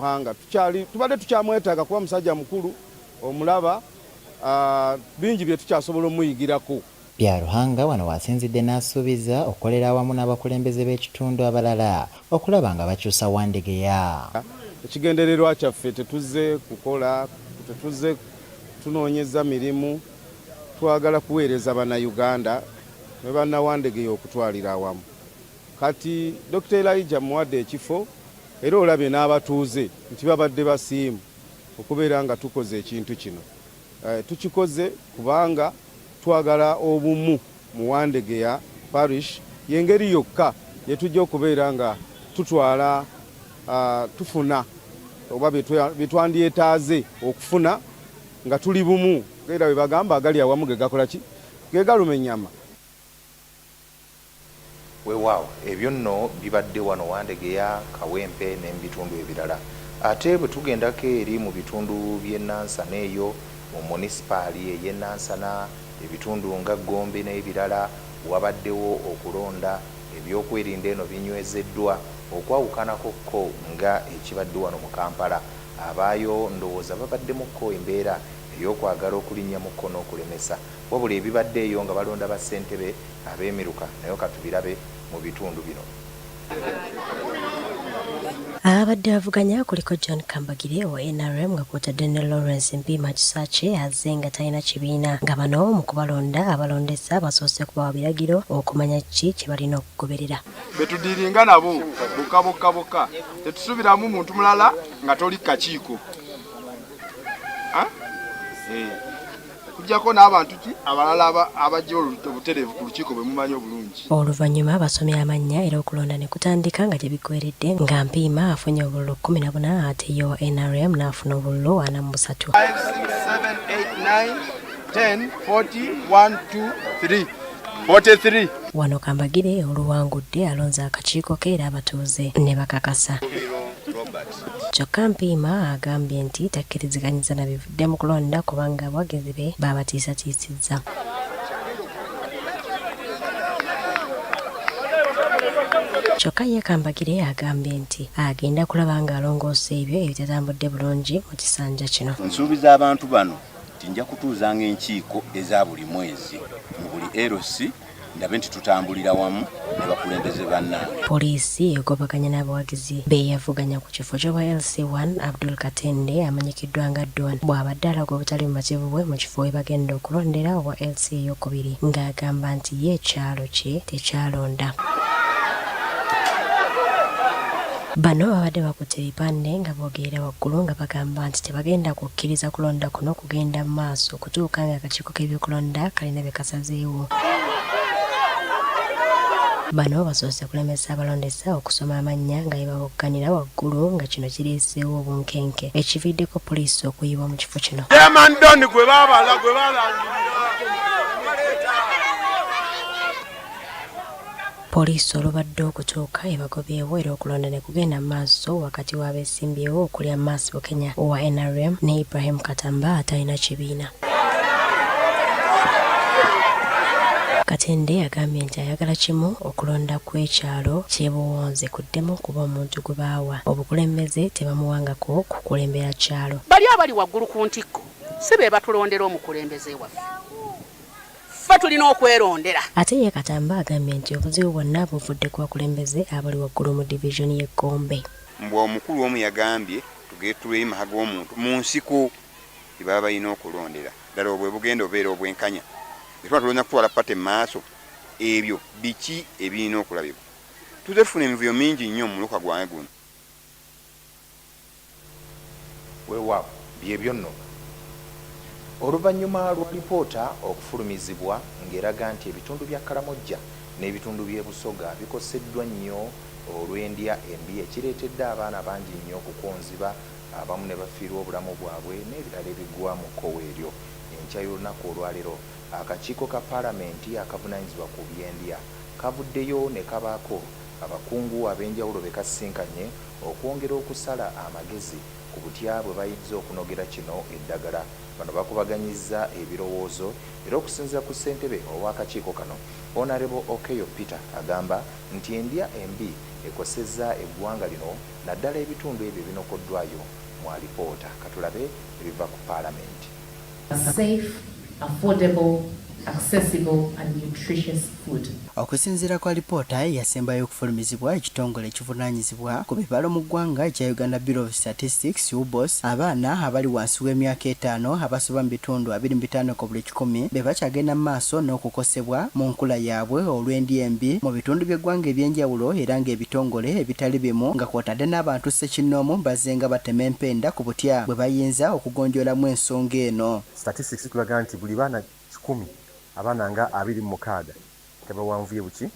Hanga tubadde tukyamwetaaga kuba musajja mukulu omulaba bingi bye tukyasobola omuyigirako. Byaruhanga wano wasinzidde n'asuubiza okukolera awamu n'abakulembeze b'ekitundu abalala okulaba nga bakyusa Wandegeya. Ekigendererwa kyaffe tetuze kukola, tetuze tunoonyeza mirimu, twagala kuweereza bannayuganda ne bannawandegeya okutwalira awamu. Kati Dr. Elijah muwadde ekifo era olabye n'abatuuze nti babadde basiimu okubeera nga tukoze ekintu kino. Tukikoze kubanga twagala obumu mu Wandegeya parish y'engeri yokka yetujja okubeera nga tutwala tufuna oba bitwandyetaaze okufuna nga tuli bumu. Era bwe bagamba agali awamu ge gakola ki? Ge galuma ennyama. Weewaawo ebyo nno bibadde wano Wandegeya, Kawempe n'ebitundu ebirala. Ate bwe tugendako eri mu bitundu by'e Nansana eyo mu munisipaali ey'e Nansana, ebitundu nga Gombe n'ebirala, wabaddewo okulonda ebyokwerinda eno binywezeddwa okwawukanako ko nga ekibadde wano mu Kampala. Abaayo ndowooza babaddemukko embeera ey'okwagala okulinnya mu kkono okulemesa, wabula ebibadde eyo nga balonda bassentebe ab'emiruka naye katubirabe mu bitundu bino. Abadde bavuganya kuliko John Kambagire wa NRM nga kwotadde ne Lawrence Mpima Kisache azenga talina kibiina nga bano mu kubalonda abalondesa basoose kubawa biragiro okumanya ki kye balina okugoberera. Betudiringa nabo bokka tetusubiramu muntu mulala nga toli kakiiko. Kujjako n'abantu ki abalala abajja obutereevu ku lukiiko bwe mumanyi obulungi. Oluvannyuma basomye amannya era okulonda ne kutandika nga gye biggweredde nga Mpima afunye obululu 14 ate ye wa NRM n'afuna obululu 43. 5, 6, 7, 8, 9, 10, 40, 1, 2, 3, 43. Wano Kambagire oluwangudde alonze akakiiko ke era abatuuze ne bakakasa. Kyokka Mpima agambye nti takkiriziganyiza na bivudde mu kulonda kubanga abawagizi be babatiisatiisizza. Kyokka ye Kambagire agambye nti agenda kulaba nga alongoosa ebyo ebitatambudde bulungi mu kisanja kino. Nsuubiza abantu bano nti nja kutuuzanga enkiiko eza buli mwezi mu buli LC ndabe nti tutambulira wamu ne bakulembeze bannange. Poliisi egobaganya n'abawagizi be yavuganya ku kifo ky'obwa LC1 Abdul Katende amanyikiddwa nga Don bw'abadde alaga obutali bumativu bwe mu kifo we bagenda okulondera obwa LC eyokubiri ng'agamba nti ye ekyalo kye tekyalonda. Bano babadde bakutte ebipande nga boogerera waggulu nga bagamba nti tebagenda kukkiriza kulonda kuno kugenda mu maaso okutuuka nga akakiiko k'ebyokulonda kalina bye kasazeewo. Bano basoose kulemesa abalondesa okusoma amannya nga yebawogganira waggulu nga kino kireeseewo obunkenke ekiviiddeko poliisi okuyiibwa mu kifo kino. Poliisi olubadde okutuuka ebagobyewo era okulonda ne kugenda mu maaso wakati w'abeesimbyewo okuli Amas Bukenya owa NRM ne Ibrahim Katamba atalina kibiina. Katende agambye nti ayagala kimu okulonda kw'ekyalo kyebuwonze kuddemu kuba omuntu gwe baawa obukulembeze tebamuwangako kukulembera kyalo. Bali abali waggulu ku ntikko si be batulondera omukulembeze waffe. Ffe tulina okwerondera. Ate ye Katamba agambye nti obuzibu bwonna buvudde ku bakulembeze abali waggulu mu divisioni y'e Gombe. Mbwa omukulu omu yagambye tugende tulwemaha g'omuntu mu nsiko baba balina okulondera ddala obwe bugenda obeera obwenkanya. Bwe tulina kutwala pate maaso ebyo biki ebirina okulabibwa. Tuzefuna emivuyo mingi nnyo mu muluka gwange guno. Weewaawo byebyo nno. Oluvannyuma lwa lipoota okufulumizibwa ng'eraga nti ebitundu bya Karamojja n'ebitundu by'e Busoga bikoseddwa nnyo olw'endya embi ekireetedde abaana bangi nnyo okukonziba, abamu ne bafiirwa obulamu bwabwe n'ebirala ebigwa mu kkowe eryo. Enkya y'olunaku olwaleero akakiiko ka Paalamenti akavunaanyizibwa ku by'endya kavuddeyo ne kabaako abakungu ab'enjawulo be kasisinkanye okwongera okusala amagezi ku butya bwe bayinza okunogera kino eddagala. Bano bakubaganyizza ebirowoozo era okusinziira ku ssentebe ow'akakiiko kano Honorable Okeyo Peter agamba nti endya embi ekosezza eggwanga lino naddala ebitundu ebyo binokoddwayo mu alipoota. Katulabe ebiva ku paalamenti. Safe, affordable, accessible and nutritious food. Okusinziira kwa lipoota yasembayo okufulumizibwa ekitongole ekivunaanyizibwa ku bibalo mu ggwanga ekya Uganda Bureau of Statistics UBOS, abaana abali wansi w'emyaka 5 abasoba mu bitundu 25 ku buli 100 be bakyagenda mu maaso n'okukosebwa mu nkula yaabwe olw'endya embi mu bitundu by'eggwanga ebyenjawulo, era ng'ebitongole ebitali bimu nga kwotadde n'abantu ssekinnoomu bazenga batema empenda ku butya bwe bayinza okugonjoolamu ensonga eno. Statistics tulaga nti buli baana 10 abaana nga 26 tebawanvuye buki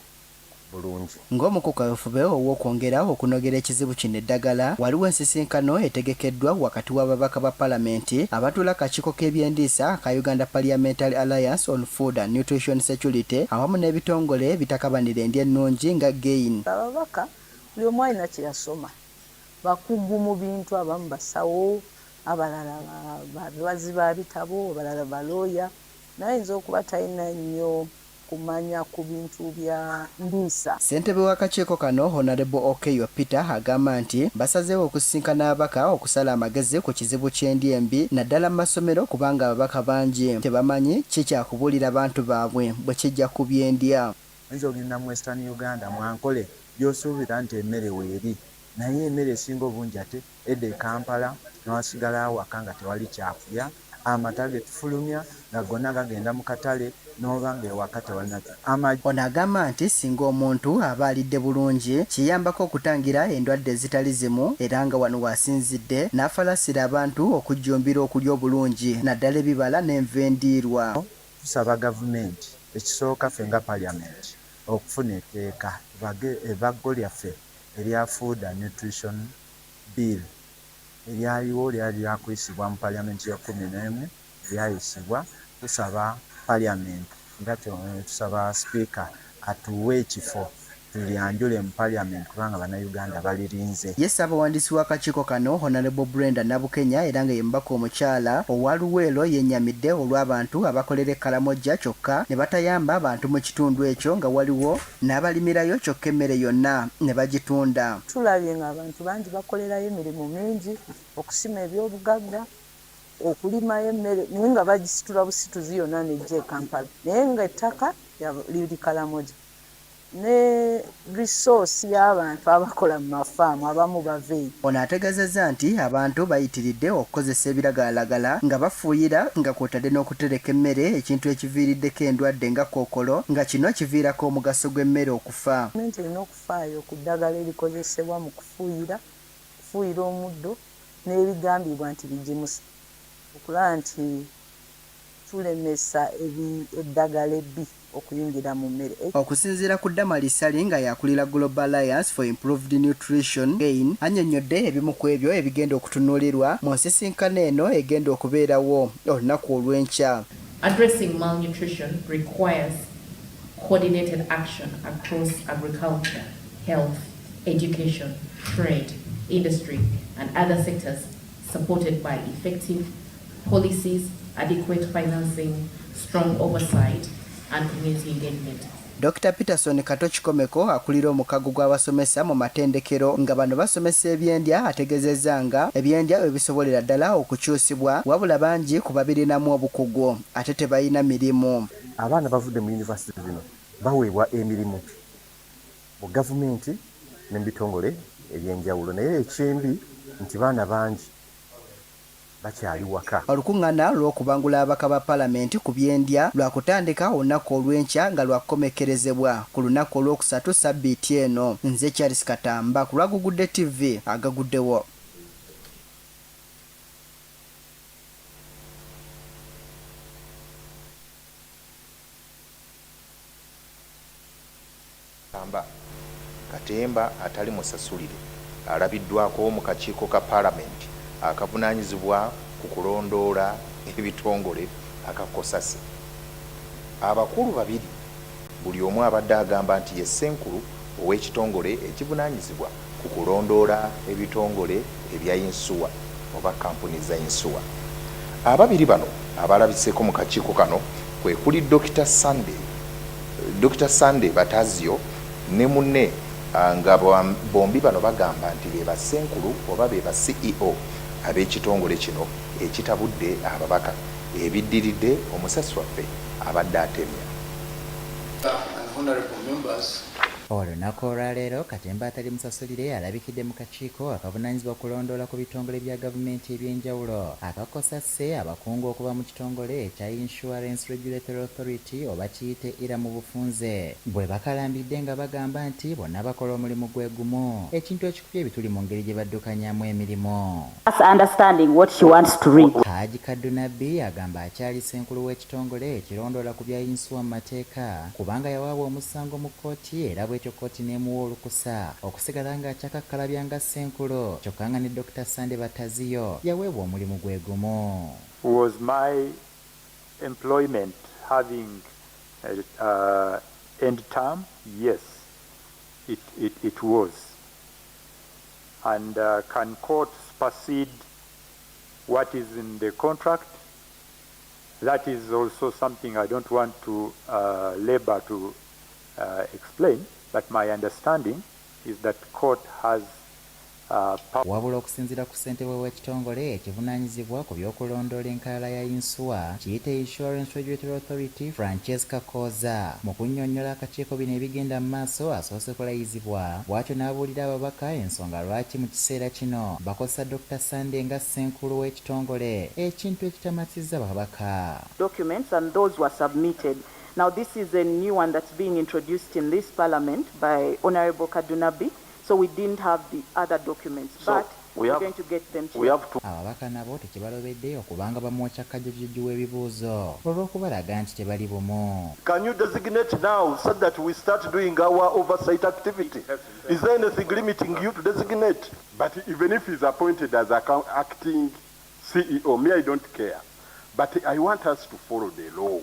bulungi. Ng'omukukafube ow'okwongera okunogera ekizibu kino eddagala, waliwo ensisinkano etegekeddwa wakati w'ababaka ba palamenti abatuula akakiiko k'ebyendiisa ka Uganda Parliamentary Alliance on Food and Nutrition Security awamu n'ebitongole bitakabanira endya ennungi nga GAIN. Ababaka buli omu alina kye yasoma, bakugu mu bintu, abamu basawo, abalala babazi ba bitabo, abalala balooya, naye nze okuba talina nnyo kumanya ku bintu bya ndiisa. Ssentebe w'akakiiko kano Honorable Okeyo Peter agamba nti basazeewo okusisinkana ababaka okusala amagezi ku kizibu ky'endya embi naddala mu masomero kubanga ababaka bangi tebamanyi kikyakubuulira abantu baabwe bwe kijja ku by'endya. Oyinza ogenda mu Western Uganda mwankole by'osuubira nti emmere weeri, naye emmere esinga obungi ate edda e Kampala n'awasigala awaka nga tewali kyakulya, amata getufulumya nga gonna gagenda mu katale n'oba ng'ewaka tewalina. Ono agamba nti singa omuntu aba alidde bulungi kiyambako okutangira endwadde ezitali zimu, era nga wano wasinzidde n'afalasira abantu okujjumbira okulya obulungi naddala ebibala n'enva endiirwa. Tusaba gavumenti ekisooka ffe nga paliamenti okufuna etteeka evaggo lyaffe erya Food and Nutrition Bill eryaliwo lyali lyakuyisibwa mu paliamenti ya 11 lyayisibwa. Tusaba paliamenti nga tusaba sipiika atuwe ekifo tulyanjule mu paliamenti kubanga bannayuganda balirinze. Ye ssaabawandiisi w'akakiiko kano Honorable Brenda Nabukenya era nga ye mubaka omukyala owa Luweero yennyamidde olw'abantu abakolera ekkalamojja kyokka ne batayamba abantu mu kitundu ekyo nga waliwo n'abalimirayo kyokka emmere yonna ne bagitunda. Tulabye ng'abantu bangi bakolerayo emirimu mingi, okusima ebyobugagga, okulimayo emmere, naye nga bagisitula busituzi yonna nejja e Kampala, naye nga ettaka liri Kalamoja ne resource y'abantu abakola mu mafaamu abamu baveeyi. Ono ategeezezza nti abantu bayitiridde okukozesa ebiragalalagala nga bafuuyira nga kwotadde n'okutereka emmere, ekintu ekiviiriddeko endwadde nga kookolo, nga kino kiviirako omugaso gw'emmere okufa. Gavumenti erina okufaayo ku ddagala erikozesebwa mu kufuuyira omuddo n'ebigambibwa nti bigimusa, okulaba nti tulemesa eddagala ebbi okuyingira mu mmere. Okusinziira ku Damali Sali nga yakulira Global Alliance for Improved Nutrition GAIN, annyonnyodde ebimu ku ebyo ebigenda okutunuulirwa mu nsisinkano eno egenda okubeerawo olunaku olw'enkya. Addressing malnutrition requires coordinated action across agriculture, health, education, trade, industry and other sectors, supported by effective policies, adequate financing, strong oversight and community engagement. Dr. Peterson Kato Kikomeko akulira omukago gw'abasomesa mu matendekero nga bano basomesa ebyendya ategeezezza nga ebyendya ebisobolera ddala okukyusibwa wabula bangi ku babirinamu obukugu ate tebalina mirimu. Abaana bavudde mu yunivasite zino baweebwa emirimu mu gavumenti n'ebitongole ebyenjawulo, naye ekimbi nti baana bangi bakyali waka. Olukuŋŋaana lw'okubangula ababaka ba palamenti ku byendya lwakutandika olunaku olw'enkya nga lwakomekerezebwa ku lunaku olwokusatu sabbiiti eno. Nze Charles Katamba ku Agagudde TV, Agaguddewo. Katemba atali musasulire alabiddwako mu kakiiko ka palamenti akavunaanyizibwa ku kulondoola ebitongole akakosasi. Abakulu babiri buli omu abadde agamba nti ye ssenkulu ow'ekitongole ekivunaanyizibwa ku kulondoola ebitongole ebya yinsuwa oba kampuni za yinsuwa. Ababiri bano abalabiseeko mu kakiiko kano kwe kuli Dr. Sunday Batazio ne munne nga bombi bano bagamba nti be basenkulu oba be ba CEO ab'ekitongole kino ekitabudde ababaka ebiddiridde omusasi waffe abadde atemya. Olunaku olwaleero Katemba atali musasulire alabikidde mu kakiiko akavunaanyizibwa okulondoola ku bitongole bya gavumenti eby'enjawulo akakosasse abakungu okuva mu kitongole ekya Insurance Regulatory Authority oba kiyite IRA mu bufunze bwe bakalambidde nga bagamba nti bonna bakola omulimu gwe gumu ekintu ekikubye ebituli mu ngeri gye baddukanyaamu emirimu. Haji Kaddunabi agamba akyali senkulu w'ekitongole ekirondoola ku bya yinsuwa mu mateeka kubanga yawaabwa omusango mu kkooti era bw'ekyo kkooti n'emuwa olukusa okusigala ng'akyakakkalabya nga senkulu kyokka nga ne Dr. Sunday Batazio yaweebwa omulimu gwe gumu. Was my employment having end term? Yes, it was. And can court supersede what is in the contract? That is also something I don't want to labor to explain, but my understanding is that court has wabula okusinziira ku ssentebe w'ekitongole ekivunaanyizibwa ku by'okulondoola enkalala ya yinsuwa kiyite Insurance Regulatory Authority Francesca Koza mu kunnyonnyola akakiiko bino ebigenda mu maaso asoose kulayizibwa bw'atyo n'abuulira ababaka ensonga lwaki mu kiseera kino bakozesa Dr. Sunday nga ssenkulu w'ekitongole ekintu ekitamatizza babaka. Documents and those were submitted. Now this is a new one that's being introduced in this parliament by Honorable Kaddunabi. So we didn't have the other documents, but we're going to get them to you. Ababaka nabo tekibalobedde okubanga bamwokya kajjujjujju w'ebibuuzo olw'okubalaga nti tebali bumu. Can you designate now so that we start doing our oversight activity? Is there anything limiting you to designate? But even if he's appointed as acting CEO, me, I don't care. But I want us to follow the law.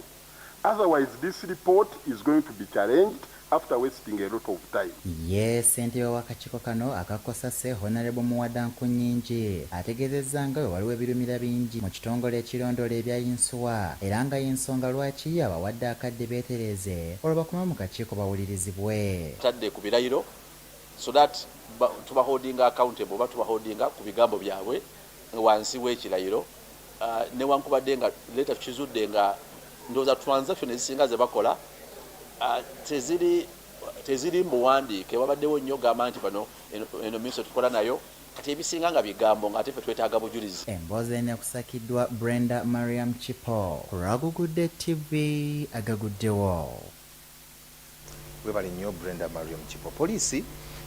Otherwise, this report is going to be challenged after wasting a lot of time. Yes, ssentebe w'akakiiko kano akakosase Honorable Muwadankunyingi ategeezezza nga bwe waliwo ebirumira bingi mu kitongole ekirondoola ebya yinsuwa era nga y'ensonga lwaki abawadde akadde beetereeze olwo bakoma mu kakiiko bawulirizibwe. Tadde ku birayiro so that tubaholdinga accountable oba tubaholdinga ku bigambo byabwe wansi w'ekirayiro newankubadde nga leeta tukizudde nga ndowooza transaction ezisinga ze bakola teziri muwandiike wabaddewo nnyo gamba nti bano eno minisitule tukola nayo kati ebisinga nga bigambo nga ate ffe twetaaga bujulizi. Emboozi eno yakusakiddwa Brenda Mariam Chipo ku Agagudde TV Agaguddewo. Webali nnyo Brenda Mariam Chipo. Poliisi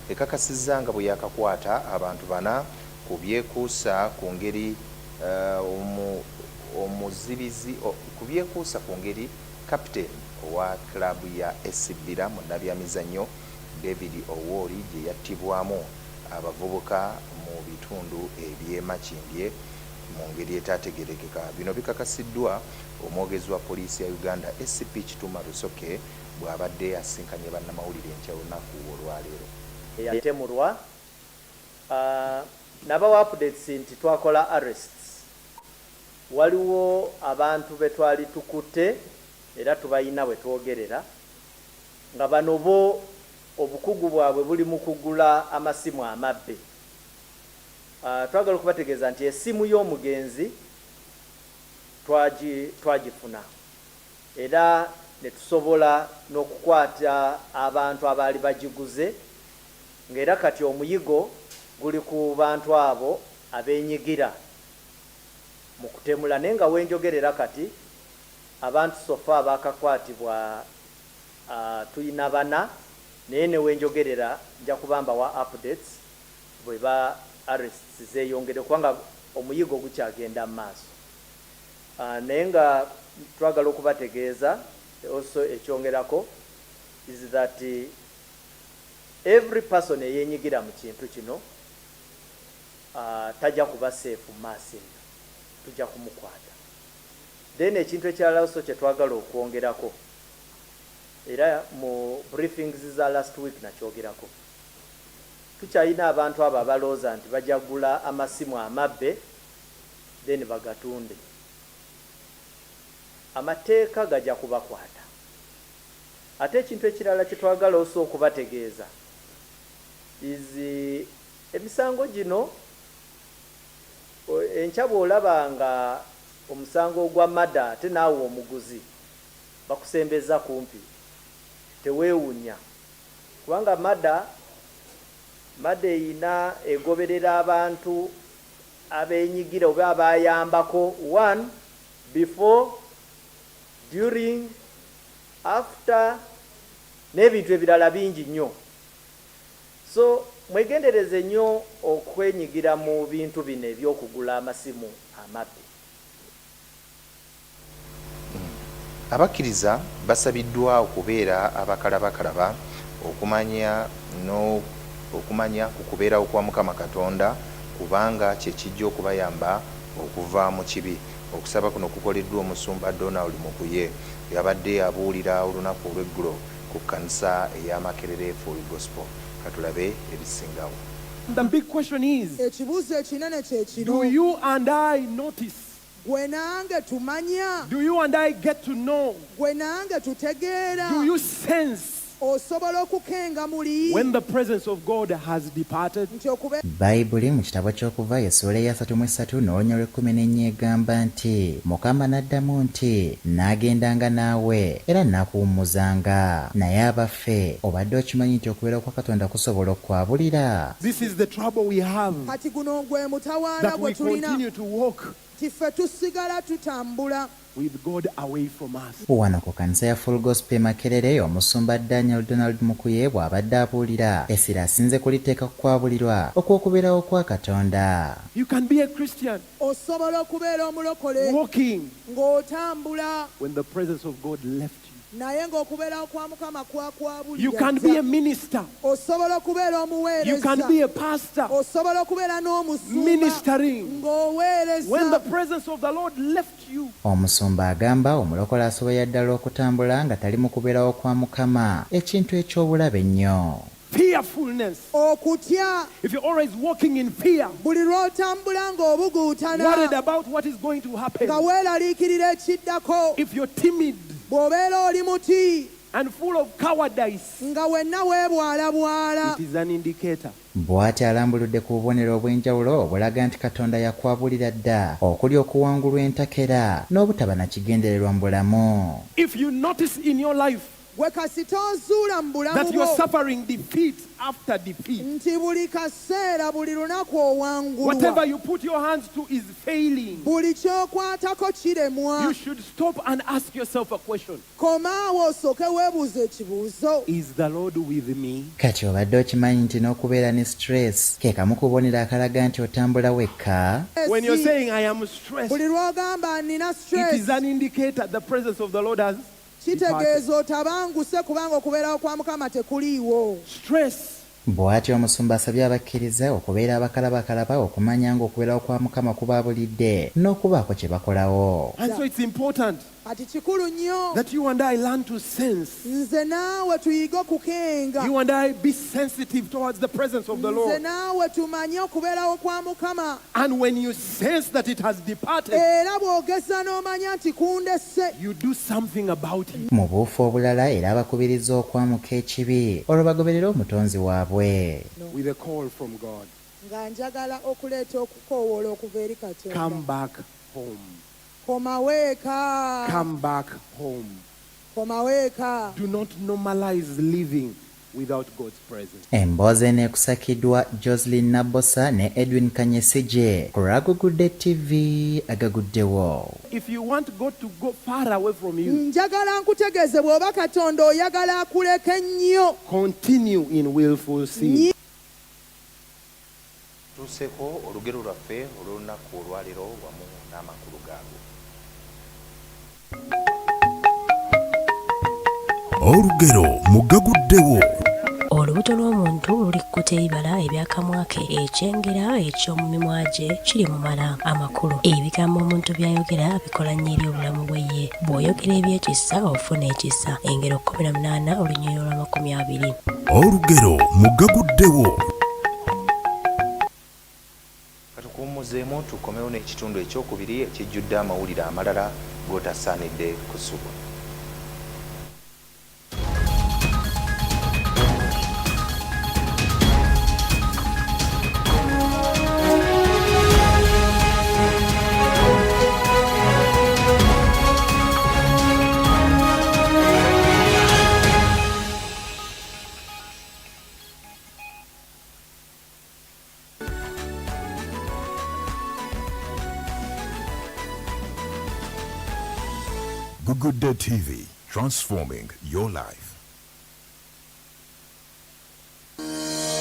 ekakasizza nga bwe yakakwata abantu bana ku byekuusa ku ngeri omuzibizi ku byekuusa ku ngeri kapiteeni owa klabu ya Esibira mu nnabyamizannyo David Owori gye yattibwamu abavubuka mu bitundu eby'Emakindye mu ngeri etaategerekeka. Bino bikakasiddwa omwogezi wa poliisi ya Uganda SCP Kituma Lusoke bw'abadde asinkanye bannamawulire enkya olunaku olwaleero. Yatemulwa nabawa updates nti twakola arrests. Waliwo abantu betwali tukutte era tubayina bwe twogerera nga bano bo obukugu bwabwe buli mu kugula amasimu amabbe. Twagala okubategeeza nti essimu y'omugenzi twagifuna era ne tusobola n'okukwata abantu abaali bagiguze ng'era kati omuyigo guli ku bantu abo abeenyigira mu kutemula naye nga wenjogerera kati abantu sofa abakakwatibwa tuyina bana naye ne wenjogerera nja kubamba wa updates bwe ba arrests zeeyongere kubanga omuyigo gukyagenda mu maaso. Naye nga twagala okubategeeza also ekyongerako is that every person eyeenyigira mu kintu kino tajja kuba safe mu maaso eyo, tujja kumukwata. Then ekintu ekirala also kye twagala okwongerako era mu briefings za last week nakyogerako tukyalina abantu abo abalooza nti bajagula amasimu amabbe then bagatunde. Amateeka gajja kubakwata. Ate ekintu ekirala kye twagala oso okubategeeza izi emisango gino enkyabo olabanga omusango ogwa mada ate naawe omuguzi bakusembeza kumpi teweewunya kubanga mada eyina egoberera abantu abenyigira oba abayambako one before during after n'ebintu ebirala bingi nnyo. So mwegendereze nnyo okwenyigira mu bintu bino ebyokugula amasimu amabbe. Abakkiriza basabiddwa okubeera abakalabakalaba okumanya ku kubeerawo kwa Mukama Katonda kubanga kye kijja okubayamba okuva mu kibi. Okusaba kuno kukoleddwa omusumba Donald Mukuye yabadde abuulira olunaku olw'eggulo ku kkanisa ey'Amakerere Full Gospel. Katulabe ebisingawo. The big question is, ekibuuzo ekinene kye kino. do you and I notice? Gwe nange tumanya. Do you and I get to know? Gwe nange tutegeera. Do you sense osobola okukenga muli when the presence of God has departed? Bayibuli mu kitabo ky'Okuva essuula ya 33 n'olunya lw'14 egamba nti Mukama n'addamu nti naagendanga naawe era nnakuwummuzanga naye abaffe obadde okimanyi nti okubeera kwa Katonda kusobola okwabulira. This is the trouble we have, kati guno gwe mutawaana that gwe we tulina continue to walk tiffe tusigala tutambula with God away from us. Wano ku kanisa ya Full Gospel Makerere omusumba Daniel Donald Mukuye bw'abadde abuulira essira asinze kuliteeka ku kwabulirwa okw'okubeerawo kwa Katonda. You can be a Christian osobola okubeera omulokole walking ng'otambula when the presence of God left you. naye ng'okubeerawo kwa Mukama kwakwabulira. You can be a minister. osobola okubeera omuweereza. You can be a pastor osobola okubeera n'omusumba ministering ng'oweereza when the presence of the Lord left you. Omusumba agamba omulokole asobola ddala okutambula nga tali mu kubeerawo kwa Mukama ekintu eky'obulabe ennyo. Fearfulness. okutya. If you're always walking in fear, buli lw'otambula ng'obuguutana worried about what is going to happen, nga weeraliikirira ekiddako. if you're timid bw'obeera oli muti and full of cowardice, nga wenna weebwalabwala. it is an indicator. Bw'ati alambuludde ku bubonero obw'enjawulo obulaga nti Katonda yakwabulira dda okuli okuwangulwa entakera n'obutaba na kigendererwa mu bulamu. If you notice in your life gwe kasita ozuula mu bulamu that you are bwo suffering defeat after defeat, nti buli kaseera buli lunaku owangulwa, whatever you put your hands to is failing, buli ky'okwatako kiremwa, you should stop and ask yourself a question. komaawo osooke weebuuza ekibuuzo. Is the Lord with me? Kati obadde okimanyi nti n'okubeera ne stress ke kamu ku bubonero akalaga nti otambula wekka? When you're saying I am stressed, buli lw'ogamba nina it stress, is an indicator the presence of the Lord has kitegeeza otabanguse kubanga okubeerawo kwa Mukama tekuliiwo. stress. Bw'atyo omusumba asabye abakkiriza okubeera abakalabakalaba okumanya ng'okubeerawo kwa Mukama kubaabulidde n'okubaako kye bakolawo. And so it's important kati kikulu nnyo that you and I learn to sense. nze naawe tuyige okukenga. You and I be sensitive towards the presence of the nze Lord. naawe tumanye okubeerawo kwa Mukama. And when you sense that it has departed, era bw'ogeza n'omanya nti kundesse, you do something about it. Mu buufu obulala era abakubiriza okwamuka ekibi olwo bagoberere omutonzi waabwe. With a call from God. nga njagala okuleeta okukoowoola okuva eri Katonda. Come back home. koma weeka. Come back home. koma weeka. Do not normalize living without God's presence. Emboozi eno ekusakiddwa Jocelyn Nabosa ne Edwin Kanyesije ku Agagudde TV Agaguddewo. If you want God to go far away from you, njagala nkutegeeze bw'oba Katonda oyagala akuleka ennyo. continue in willful sin. Tuseeko olugero lwaffe olw'olunaku olwaleero wamu n'amakulu gaago. Olugero mu Agaguddewo. Olubuto lw'omuntu lulikkuta ebibala ebyakamwa ke, ekyengera eky'omu mimwa gye kiri mu mala amakulu. Ebigambo omuntu by'ayogera bikola nnyo eri obulamu bwe ye. Bw'oyogera ebyekisa ofuna ekisa. Engero 18 olunyiriro lwa 20. Olugero mu Agaguddewo. tuzzeemu tukomewo n'ekitundu ekyokubiri ekijjudde amawulire amalala g'otasaanidde kusubwa. Agaguddewo TV, transforming your life.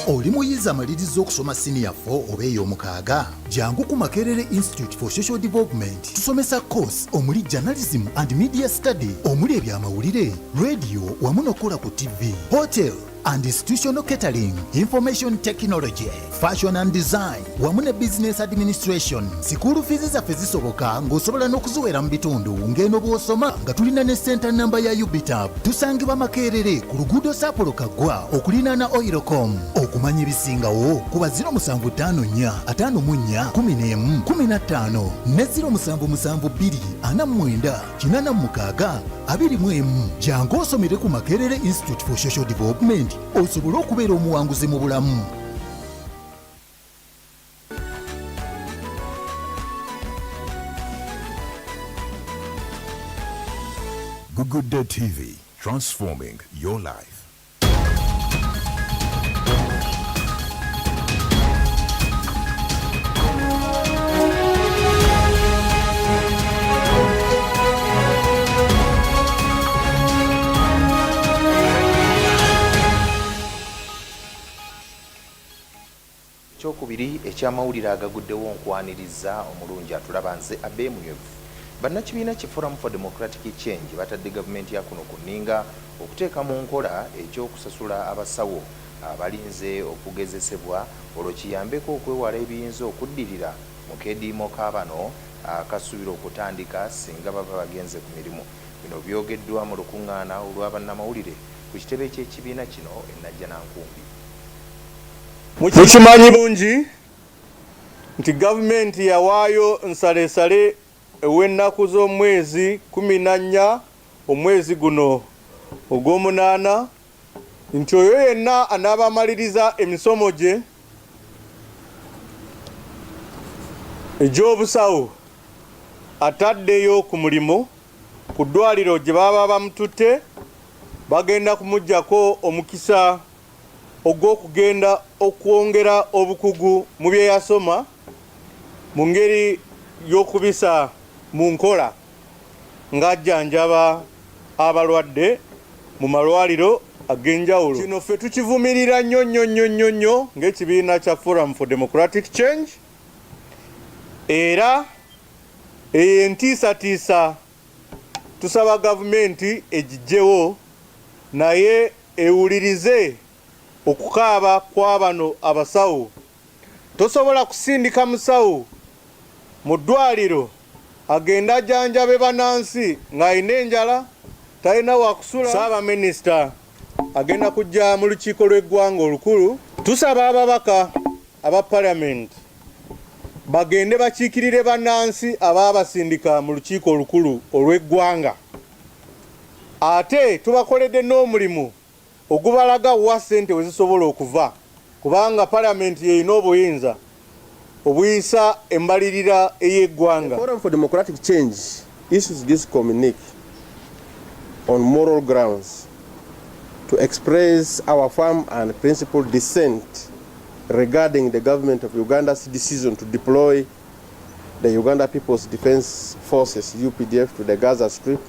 Oli muyizi amaliriza okusoma senior 4 oba ey'omukaaga? Jangu ku Makerere Institute for Social Development tusomesa course omuli journalism and media study, omuli ebyamawulire, radio wamu n'okukola ku TV, hotel and institutional catering, information technology, fashion and design wamu ne business administration. Sikulu fees zaffe zisoboka ng'osobola n'okuziwera mu bitundu ng'eno bw'osoma nga tulina ne center number ya UBITAB. Tusangibwa Makerere ku luguudo Sapolo Kaggwa okulinaana Oilcom. Okumanya ebisingawo kuba 0754541115 ne 0772498621. Jangu osomere ku Makerere Institute for Social Development osobole okubeera omuwanguzi mu bulamu. Agaguddewo TV, transforming your life. Kyokubiri ekyamawulire agaguddewo nkwaniriza omulungi atulaba nze Abe Munywevu. Bannakibiina ki Forum for Democratic Change batadde gavumenti ya kuno ku nninga okuteeka mu nkola ekyokusasula abasawo abalinze okugezesebwa olwo kiyambeko okwewala ebiyinza okuddirira mu keediimo kaabano akasuubira okutandika singa baba bagenze ku mirimu. Bino byogeddwa mu lukuŋŋaana olw'abannamawulire ku kitebe ky'ekibiina kino Najja Nankumbi. Mukimanyi bungi nti gavumenti yawaayo nsalesale ew'ennaku z'omwezi 14 omwezi guno ogw'omunaana nti oyo yenna anaabamaliriza emisomo gye egy'obusawo ataddeyo ku mulimu ku ddwaliro gye baba bamututte bagenda kumuggyako omukisa ogw'okugenda okwongera obukugu mu bye yasoma mu ngeri y'okubisa mu nkola ng'ajjanjaba abalwadde mu malwaliro ag'enjawulo. Kino ffe tukivumirira nnyo ng'ekibiina kya Forum for Democratic Change, era entiisatiisa tusaba gavumenti egiggyewo naye ewulirize okukaaba kwa bano abasawo. Tosobola kusindika musawo mu ddwaliro agenda ajjanjabe bannansi ng'alina enjala talina wakusula. Ssaabaminisita agenda kujja mu lukiiko lw'eggwanga olukulu. Tusaba ababaka aba palamenti bagende bakiikirire bannansi abaabasindika mu lukiiko olukulu olw'eggwanga. Ate tubakoledde n'omulimu ogubalaga wa ssente we zisobola okuva, kubanga palamenti yeyina obuyinza obuyisa embalirira ey'eggwanga. Forum for Democratic Change issues this communique on moral grounds to express our firm and principled dissent regarding the government of Uganda's decision to deploy the Uganda People's Defense Forces UPDF to the Gaza Strip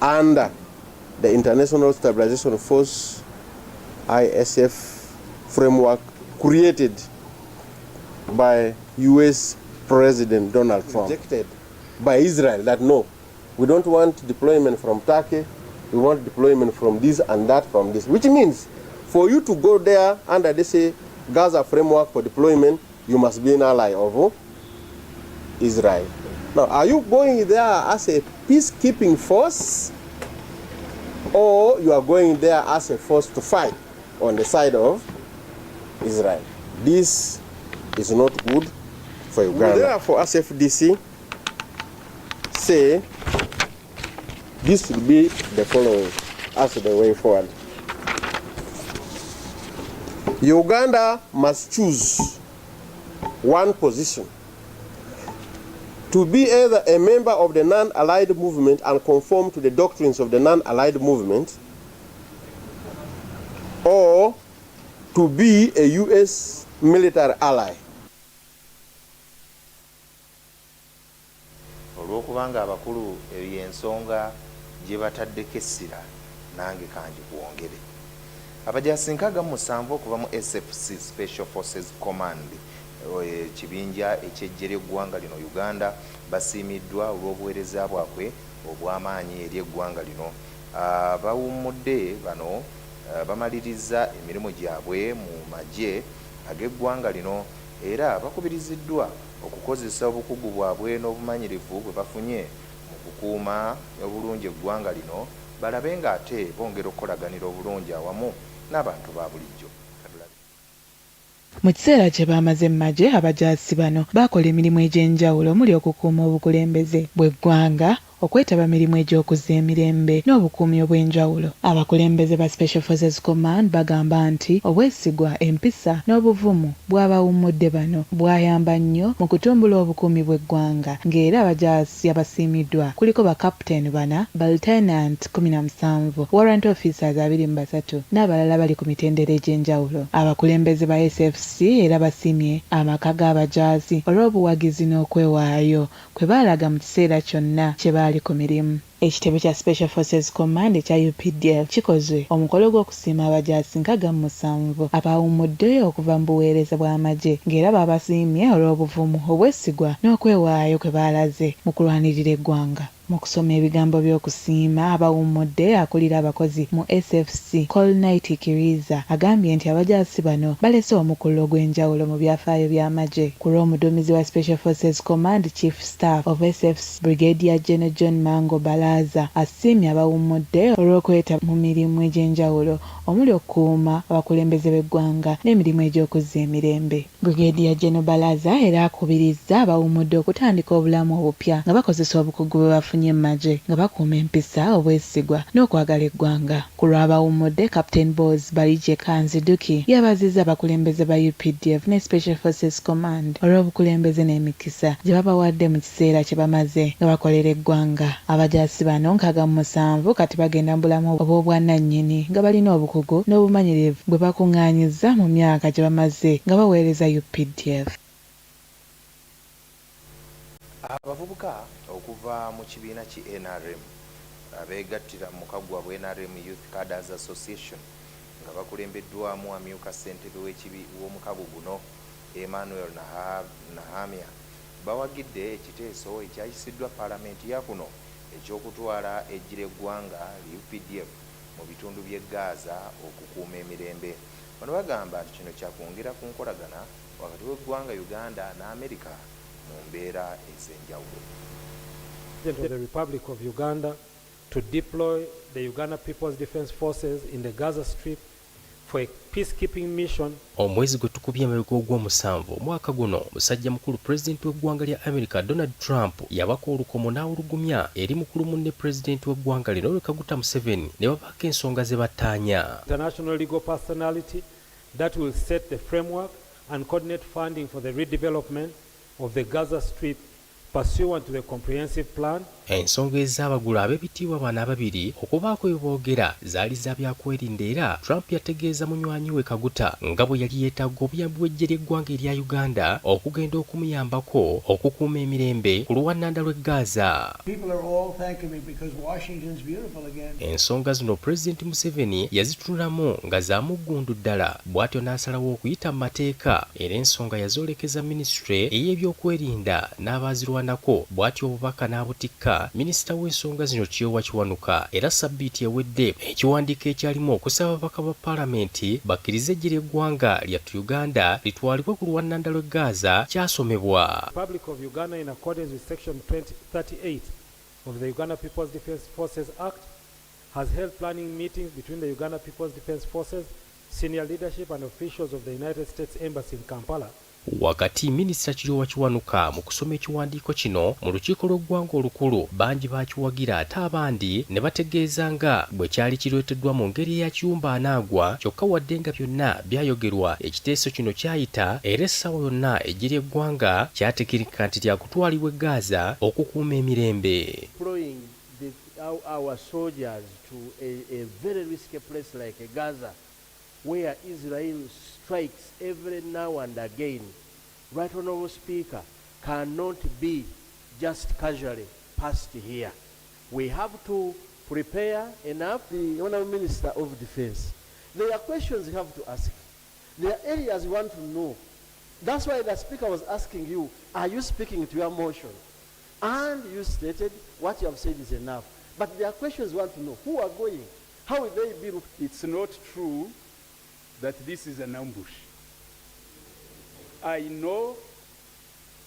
under the International Stabilization Force ISF framework created by US President Donald Trump. Rejected by Israel that no, we don't want deployment from Turkey, we want deployment from this and that from this, which means for you to go there under this Gaza framework for deployment, you must be an ally of Israel. Now, are you going there as a peacekeeping force, or you are going there as a force to fight on the side of Israel? This is not good for Uganda. Therefore, as FDC, say this will be the following as the way forward. Uganda must choose one position to be either a member of the non-allied movement and conform to the doctrines of the non-allied movement, or to be a U.S. military ally. Olw'okubanga abakulu y'ensonga gye bataddeko essira nange kangi kuwongere. Abajaasi 67 okuva mu SFC Special Forces Command ekibinja ekyejje ly'eggwanga lino Uganda basiimiddwa olw'obuweereza bwabwe obw'amaanyi eri eggwanga lino. Bawummudde bano bamaliriza emirimu gyabwe mu magye ag'eggwanga lino era bakubiriziddwa okukozesa obukugu bwabwe n'obumanyirivu bwe bafunye mu kukuuma obulungi eggwanga lino balabe ng'ate bongera okukolaganira obulungi awamu n'abantu ba bulijjo. Mu kiseera kye baamaze mu magye, abajaasi bano baakola emirimu egy'enjawulo omuli okukuuma obukulembeze bw'eggwanga, okwetaba mirimu egy'okuzza emirembe n'obukuumi obw'enjawulo. Abakulembeze ba Special Forces Command bagamba nti obwesigwa, empisa n'obuvumu bw'abawummudde bano bwayamba nnyo mu kutumbula obukuumi bw'eggwanga, ng'era abajaasi abasiimiddwa kuliko bakapiteeni 4, balieutenant 17, warrant officers 23 n'abalala bali ku mitendera egy'enjawulo. Abakulembeze ba SFC era basiimye amaka g'abajaasi olw'obuwagizi n'okwewaayo kwe baalaga mu kiseera kyonna kye baali ku mirimu. Ekitebe kya Special Forces Command ekya UPDF kikoze omukolo gw'okusiima abajaasi 67 abawummuddeyo okuva mu buweereza bw'amagye, ng'era babasiimye olw'obuvumu, obwesigwa n'okwewaayo kwe baalaze mu kulwanirira eggwanga. Mu kusoma ebigambo by'okusiima abawummudde, akulira abakozi mu SFC Colnight Kiriza agambye nti abajaasi bano balese omukolo gw'enjawulo mu byafaayo by'amagye. Ku lw'omuduumizi wa Special Forces Command Chief Staff of SFC Brigadier General John Mango Balaza asiimye abawummudde olw'okweta mu mirimu egy'enjawulo omuli okukuuma abakulembeze b'eggwanga n'emirimu egy'okuzza emirembe. Brigadier General Balaza era akubirizza abawummudde okutandika obulamu obupya nga bakozesa obukugu bwe bafunye mu magye, nga bakuuma empisa, obwesigwa n'okwagala eggwanga. Ku lw'abawummudde, Captain Boz Balije Kanziduki yabazizza abakulembeze ba UPDF ne Special Forces Command olw'obukulembeze n'emikisa gye babawadde mu kiseera kye bamaze nga bakolera eggwanga. Abajaasi bano 67 kati bagenda mu bulamu obw'obwannannyini nga balina obukugu n'obumanyirivu bwe bakuŋŋaanyizza mu myaka gye bamaze nga baweereza UPDF. Abavubuka okuva mu kibiina ki NRM abeegattira mu mukago gwabwe NRM Youth Cadres Association nga bakulembeddwamu amyuka ssentebe w'omukago guno Emmanuel Nahamia bawagidde ekiteeso ekyayisiddwa paalamenti ya kuno eky'okutwala ejjira eggwanga UPDF mu bitundu by'e Gaza okukuuma emirembe. Bano bagamba nti kino kyakwongera ku nkolagana wakati w'eggwanga Uganda n'Amerika mu mbeera ez'enjawulo. The Republic of Uganda to deploy the Uganda People's Defense Forces in the Gaza Strip for a peacekeeping mission. Omwezi gwe tukubye emabega ogw'omusanvu omwaka guno, musajja mukulu pulezidenti w'eggwanga lya America Donald Trump yabako olukomo n'awulugumya eri mukulu munne pulezidenti w'eggwanga lino Yoweri Kaguta Museveni ne babaako ensonga ze bataanya. International legal personality that will set the framework and coordinate funding for the redevelopment of the Gaza Strip pursuant to the comprehensive plan. Ensonga ez'abagulu ab'ebitiibwa bano ababiri okubaako eboogera zaali za byakwerinda era Trump yategeeza munywanyi we Kaguta nga bwe yali yeetaaga obuyambi bw'eggye ly'eggwanga erya Uganda okugenda okumuyambako okukuuma emirembe ku luwannanda lw'e Gaza. Ensonga zino Pulezidenti Museveni yazitunulamu nga za muggundu ddala, bw'atyo n'asalawo okuyita mu mateeka era ensonga yazoolekeza minisitule ey'ebyokwerinda n'abaazirwanako, bw'atyo obubaka n'abutikka minisita w'ensonga zino Kyowa Kiwanuka era sabbiiti ewedde ekiwandiiko ekyalimu okusaba ababaka ba paalamenti bakkirize eggye ly'eggwanga lya Uganda litwalibwe ku luwannanda lw'e Gaza kyasomebwa. Republic of Uganda in accordance with section 38 of the Uganda People's Defense Forces Act has held planning meetings between the Uganda People's Defense Forces, senior leadership and officials of the United States Embassy in Kampala wakati minisita Kirowa Kiwanuka mu kusoma ekiwandiiko kino mu lukiiko lw'eggwanga olukulu bangi bakiwagira ate abandi ne bategeeza nga bwe kyali kireeteddwa mu ngeri ya kiyumba anaagwa kyokka wadde nga byonna byayogerwa ekiteeso kino kyayita era essaawa yonna eggye eggwanga kyategeereka nti lyakutwalibwa e Gaza okukuuma emirembe. Our soldiers to a very risky place like Gaza, where Israel strikes every now and again. Right Honourable Speaker, cannot be just casually passed here. We have to prepare enough. The Honourable Minister of Defence, there are questions you have to ask. There are areas you want to know. That's why the Speaker was asking you, are you speaking to your motion? And you stated what you have said is enough. But there are questions you want to know. Who are going? How will they be? It's not true that this is an ambush. I know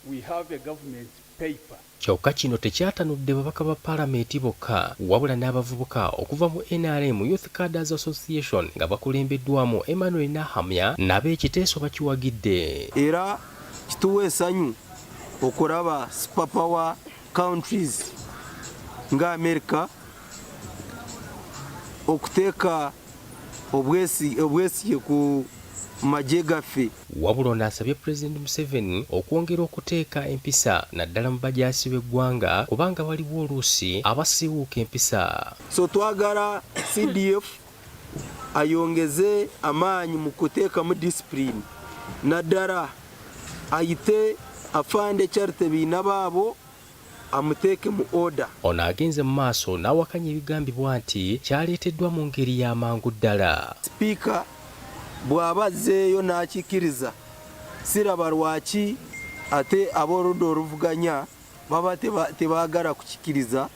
we have a government paper. Kyokka kino tekyatanudde babaka ba Paalamenti bokka wabula n'abavubuka okuva mu NRM Youth Cadres Association nga bakulembeddwamu Emmanuel Nahamya n'ab'ekiteeso bakiwagidde. Era kituwa essanyu okulaba superpower countries nga America okuteeka obwesige ku magye gaffe. Wabula n'asabye President Museveni okwongera okuteeka empisa naddala mu bajaasi b'eggwanga kubanga waliwo oluusi abasiiwuuka empisa. So twagala CDF ayongeze amaanyi mu kuteekamu discipline naddala ayite afande charite biina baabo amuteeke mu order. Ono agenze mu maaso n'awakanya ebigambibwa nti kyaleeteddwa mu ngeri y'amangu ddala. Speaker bw'aba azzeeyo n'akikiriza siraba lwaki ate ab'oludda oluvuganya baba tebaagala kukikiriza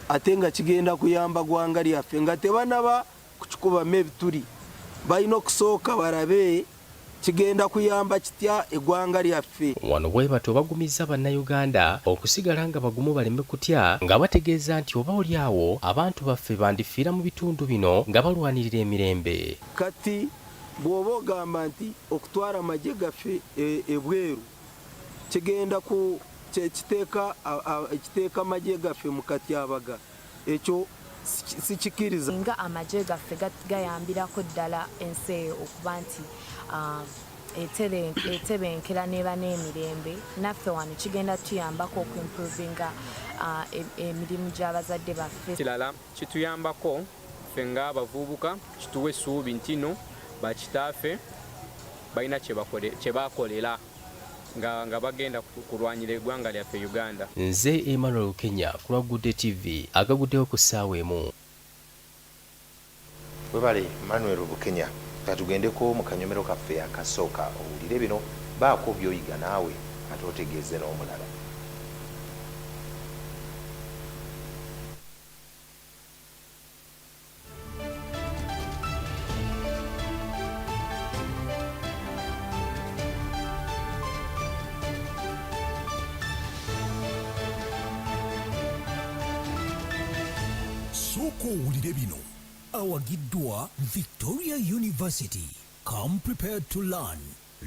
ate nga kigenda kuyamba gwanga lyaffe nga tebanaba kukikubamu ebituli. Balina okusooka balabe kigenda kuyamba kitya eggwanga lyaffe. Wano bwe batyo bagumizza bannayuganda okusigala nga bagumu baleme kutya nga bategeeza nti oba olyawo abantu baffe bandifiira mu bitundu bino nga balwanirira emirembe. Kati bw'oba ogamba nti okutwala amagye gaffe ebweru kigenda kiteeka amagye gaffe mu katyabaga, ekyo sikikiriza. Nga amagye gaffe gayambirako ddala ensi eyo okuba nti etebenkera neba n'emirembe, naffe wano kigenda tuyambako okuimprovinga emirimu gy'abazadde baffe. Kirala kituyambako ffe ng'abavubuka kituwa essuubi nti no bakitaffe balina kye bakolera nga bagenda kulwanyira eggwanga lyaffe Uganda. Nze Emmanuel Kenya ku Agagudde TV, Agaguddewo ku ssaawa emu. Webale Emmanuel Bukenya, katugendeko mu kanyomero kaffe akasooka owulire bino baako by'oyiga naawe ate otegeeze n'omulala. Soko owulire bino awagiddwa Victoria University. Come prepared to learn,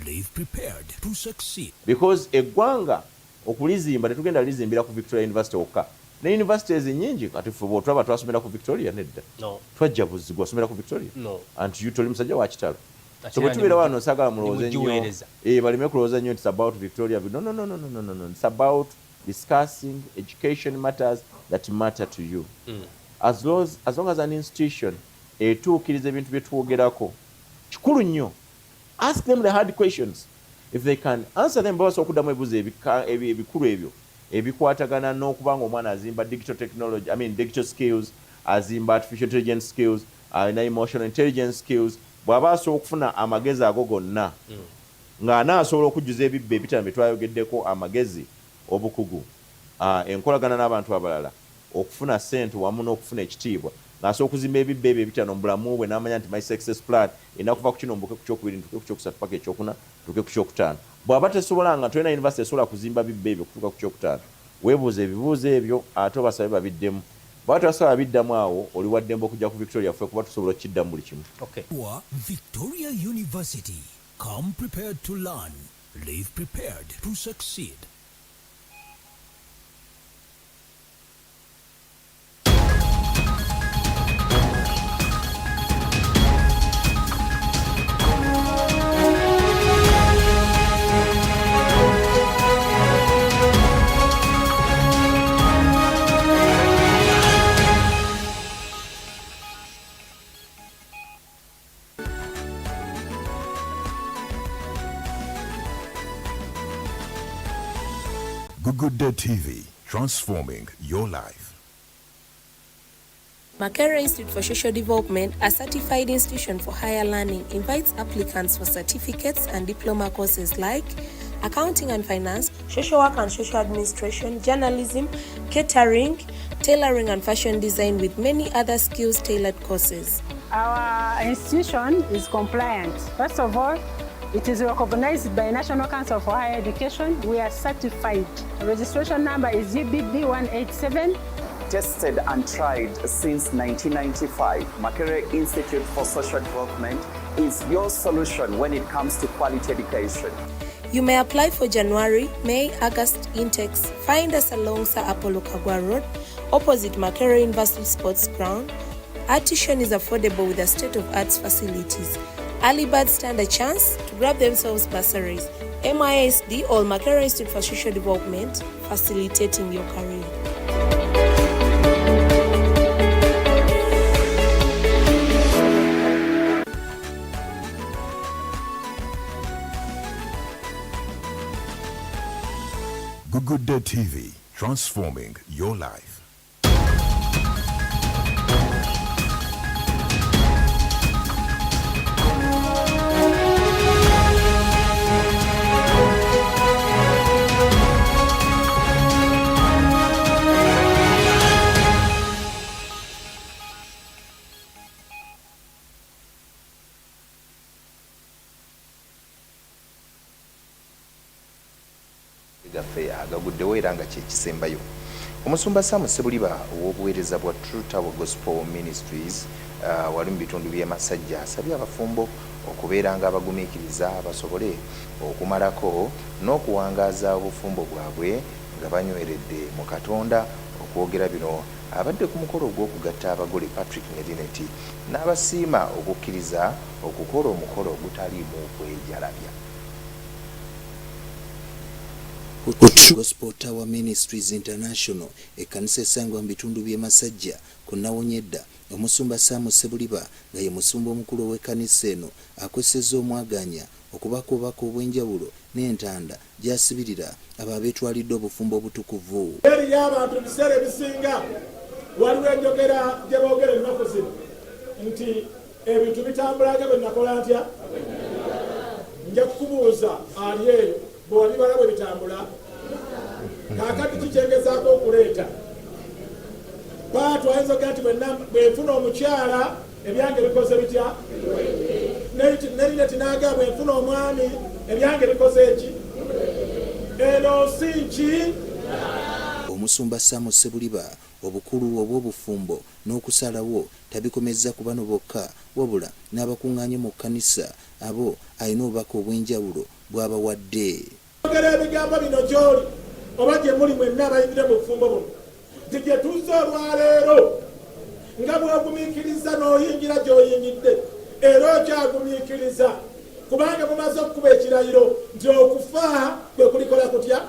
live prepared to succeed. Because eggwanga okulizimba tetugenda lizimbira ku Victoria University okka. Ne universities nyingi kati ffe bw'otulaba twasomera ku Victoria nedda. No. Twajja buzigwa wasomera ku Victoria. No. And you toli musajja wa kitalo. So bwetubeera wano sagala mulowooza nnyo. Baleme kulowooza nnyo it's about Victoria. No. It's about discussing education matters that matter to you. As long as an institution etuukiriza ebintu bye twogerako kikulu nnyo. Ask them the hard questions. If they can answer them, basobola okuddamu ebibuuzo ebikulu ebyo ebikwatagana n'okuba nga omwana azimba digital skills, azimba artificial intelligence skills, alina emotional intelligence skills. Bw'aba asobola okufuna amagezi ago gonna ng'anaasobola okujjuza ebibbo ebitano bye twayogeddeko, amagezi, obukugu, enkolagana n'abantu abalala, okufuna ssente wamu n'okufuna ekitiibwa, ng'asobola okuzimba ebibbo ebyo ebitano mu bulamu bwe n'amanya nti my success plan erina kuva ku kino mbuke ku kyokubiri ntuke ku kyokusatu paka ekyokuna tuke ku kyokutaano. Bw'aba tesobola nga tolina university esobola kuzimba bibbo ebyo kutuuka ku kyokutaano, weebuuza ebibuuzo ebyo ate obasabe babiddemu. Bw'aba tebasobola babiddamu awo oli wa ddembe okujja ku Victoria ffe kuba tusobola okukiddamu buli kimu. Victoria University. Come prepared to learn, Live prepared to succeed. Agaguddewo TV, transforming your life. Makerere Institute for Social Development, a certified institution for higher learning, invites applicants for certificates and diploma courses like accounting and finance, social work and social administration, journalism, catering, tailoring and fashion design, with many other skills-tailored courses. Our institution is compliant. First of all, it is recognized by National Council for Higher Education. We are certified. The registration number is UBB 187. Tested and tried since 1995, Makerere Institute for Social Development is your solution when it comes to quality education. You may apply for January, May, August intakes. Find us along Sir Apollo Kagwa Road, opposite Makerere University Sports Ground. Our tuition is affordable with a state-of-art facilities. Early birds stand a chance to grab themselves bursaries. MISD or Makerere Institute for Social Development, facilitating your career. Agaguddewo TV, transforming your life. gaffe Agaguddewo era nga kyekisembayo. Omusumba Sam Sebuliba ow'obuweereza bwa True Tower Gospel Ministries wali mu bitundu by'e Masajja asabye abafumbo okubeera nga abagumiikiriza basobole okumalako n'okuwangaaza obufumbo bwabwe nga banyweredde mu Katonda. Okwogera bino abadde ku mukolo ogw'okugatta abagole Patrick Nedineti n'abasiima okukkiriza okukola omukolo ogutaliimu kwejalabya. Gospel Tower Ministries International ekkanisa esangwa mu bitundu by'e Masajja ku Nawonyedda, omusumba Sam Sebuliba nga ye musumba omukulu w'ekkanisa eno akwesezza omwaganya okubakubaka obw'enjawulo n'entanda gy'asibirira abo abeetwalidde obufumbo obutukuvu. Eri y'abantu mu biseera ebisinga waliwo enjogera gye boogera ennaku zino nti ebintu bitambula nga bwe nakola ntya. Nja kukubuuza ali eyo bw'olibala bwe bitambula kaakati kikyengezaako okuleeta twayinza okugamba nti bwenfuna omukyala ebyange bikoze bitya, Nedineti n'agamba bwenfuna omwami ebyange bikoze eki, eno si ki. Omusumba Sam Sebuliba obukulu obw'obufumbo n'okusalawo tabikomezza ku bano bokka wabula n'abakuŋŋaanye mu kkanisa abo alina obubaka obw'enjawulo bw'abawadde. Ogera ebigambo bino gy'oli oba gye muli mwenna abayingire mu bufumbo buno nti gye tuzze olwaleero nga bw'ogumiikiriza n'oyingira gy'oyingidde era okyagumiikiriza kubanga mumaze okukuba ekirayiro nti okufa kwe kulikola kutya.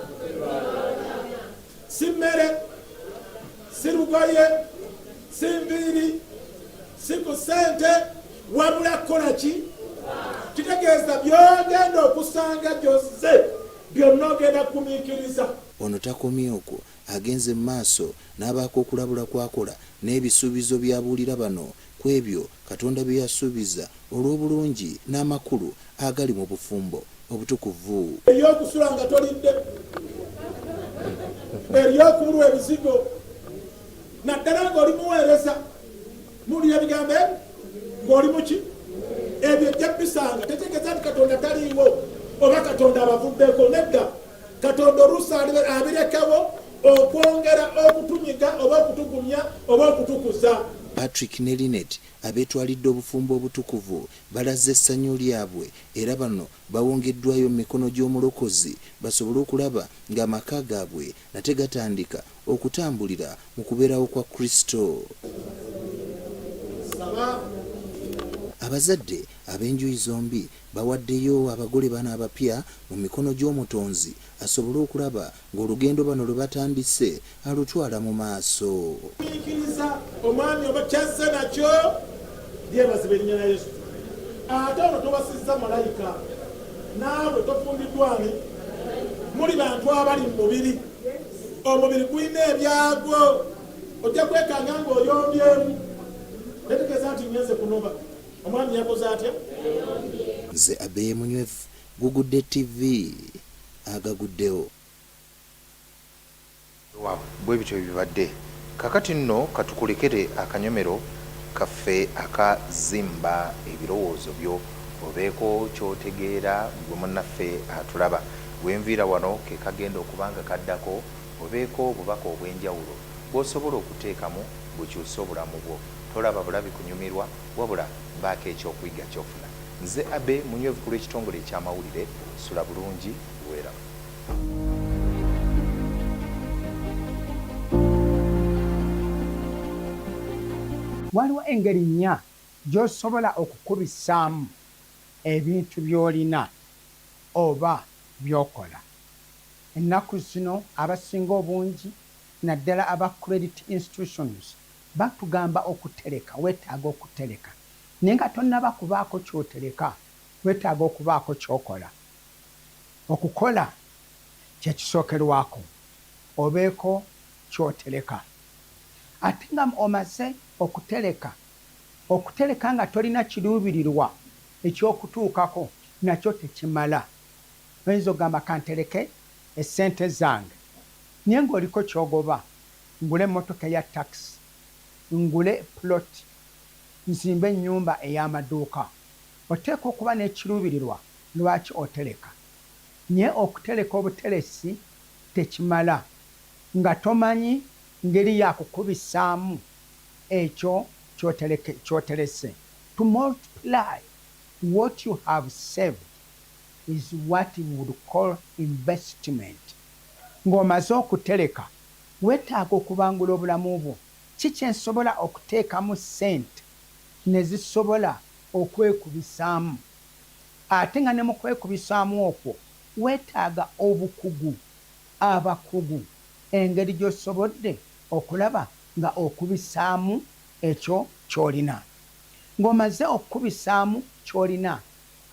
Si mmere, si lugoye, si nviiri, si ku ssente, wabula kukola ki? Kitegeeza by'ogenda okusanga gy'ozze byonna ogenda kugumiikiriza. Ono takomye okwo, agenze mu maaso n'abaako okulabula kwakola n'ebisuubizo by'abuulira bano ku ebyo Katonda bye yasuubiza olw'obulungi n'amakulu agali mu bufumbo obutukuvu. Ery'okusula nga tolidde, ery'okubulwa ebizigo, naddala ng'oli muweereza muwulira ebigambo ng'oli muki ebyo ejja bisanga. Tetegeeza nti Katonda taliiwo oba Katonda abavuddeko. Nedda, Katonda oluusi abirekewo okwongera okutunyiga oba okutugumya oba okutukuza. Patrick ne Linet abeetwalidde obufumbo obutukuvu balaze essanyu lyabwe era bano bawongeddwayo mu mikono gy'omulokozi basobole okulaba ng'amaka gaabwe nate gatandika okutambulira mu kubeerawo kwa Kristo. Abazadde ab'enjuyi zombi bawaddeyo abagole bano abapya mu mikono gy'omutonzi asobole okulaba ng'olugendo bano lwe batandise alutwala mu maaso. Omwami oba kyazze nakyo lyebazibwa erinnya lya Yesu. Ate ono tobasizza malayika naawe tofundiddwani muli bantu abali mu mubiri. Omubiri gulina ebyagwo ojja kwekanga ng'oyombyemu netegeeza nti ngenze kunoba. Omwami yakoze atya? Nze Abe Munywevu, Gugudde TV, Agaguddewo. Bwe bityo bibadde. Kakati nno katukulekere akanyomero kaffe akazimba ebirowoozo byo obeeko kyotegeera gwe munnaffe atulaba. Bwenviira wano ke kagenda okubanga kaddako obeeko obubaka obw'enjawulo bw'osobola okuteekamu bukyusa obulamu bwo. Tolaba bulabi kunyumirwa wabula baako ekyokuyiga kyofuna. Nze Abe Munywevu ku lw'ekitongole eky'amawulire. Sula bulungi luweerako. Waliwo engeri nnya gy'osobola okukubisaamu ebintu by'olina oba by'okola. Ennaku zino abasinga obungi naddala aba credit institutions batugamba okutereka, weetaaga okutereka. Naye nga tonnaba kubaako ky'otereka, weetaaga okubaako ky'okola. Okukola kye kisookerwako, obeeko ky'otereka. Ate nga omaze okutereka nga tolina kiruubirirwa eky'okutuukako nakyo tekimala. Oyinza ogamba kantereke essente zange naye ng'oliko ky'ogoba, ngule emmotoka eya takisi, ngule ploti, nzimbe ennyumba ey'amaduuka. Oteeka okuba n'ekiruubirirwa lwaki otereka. Naye okutereka obuteresi tekimala nga tomanyi ngeri yakukubisaamu ekyo ky'oterese. To multiply what you have saved is what we would call investment. Ng'omaze okutereka weetaaga okubangula obulamu bwo. Kiki ensobola okuteekamu ssente ne zisobola okwekubisaamu? Ate nga ne mu kwekubisaamu okwo weetaaga obukugu, abakugu, engeri gy'osobodde okulaba nga okubisaamu ekyo ky'olina. Ng'omaze okukubisaamu ky'olina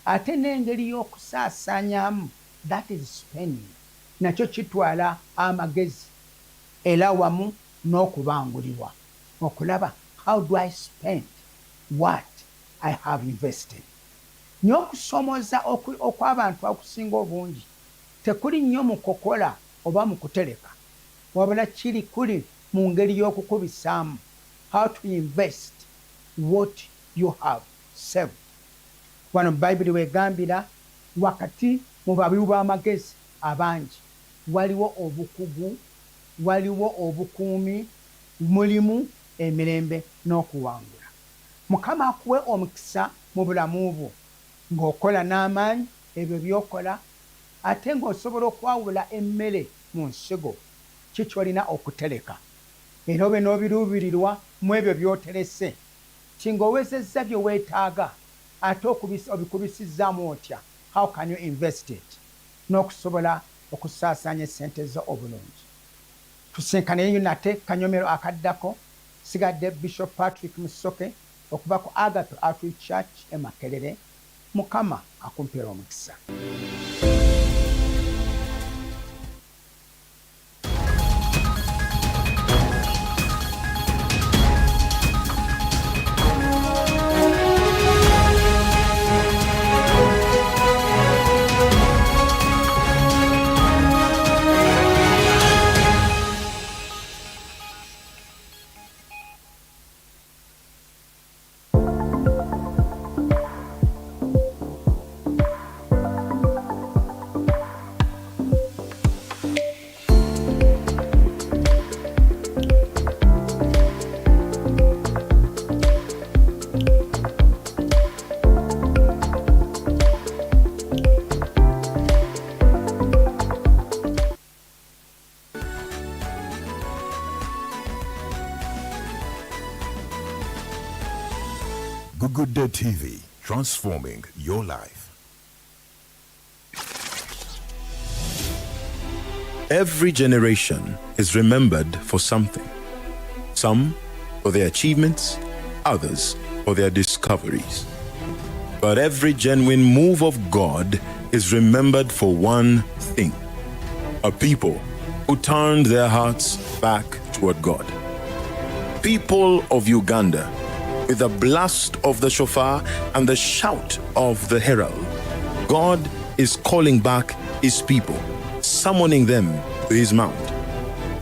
ate n'engeri y'okusaasaanyaamu, that is spending, nakyo kitwala amagezi era wamu n'okubangulibwa okulaba how do I spend what I have invested. N'okusomooza okw'abantu okusinga obungi tekuli nnyo mu kukola oba mu kutereka, wabula kuli mu ngeri y'okukubisaamu, how to invest what you have saved. Wano Bayibuli wegambira wakati mu babibu b'amagezi abangi waliwo obukugu, waliwo obukuumi, mulimu emirembe n'okuwangula. Mukama akuwe omukisa mu bulamu bwo ng'okola n'amaanyi ebyo by'okola, ate ng'osobola okwawula emmere mu nsigo, kikyolina okutereka. Era obe n'obiruubirirwa mu ebyo by'oterese, ti ng'owezezza bye weetaaga ate obikubisizzaamu otya, how can you invest it, n'okusobola okusaasaanya essente zo obulungi. Tusinkanayo nate kanyomero akaddako. Sigadde Bishop Patrick Musoke okuva ku Agape Outreach Church e Makerere. Mukama akumpeera omukisa. Agaguddewo TV, transforming your life. Every generation is remembered for something. Some for their achievements, others for their discoveries. But every genuine move of God is remembered for one thing: a people who turned their hearts back toward God. People of Uganda, with the blast of the shofar and the shout of the herald, God is calling back his people, summoning them to his mount.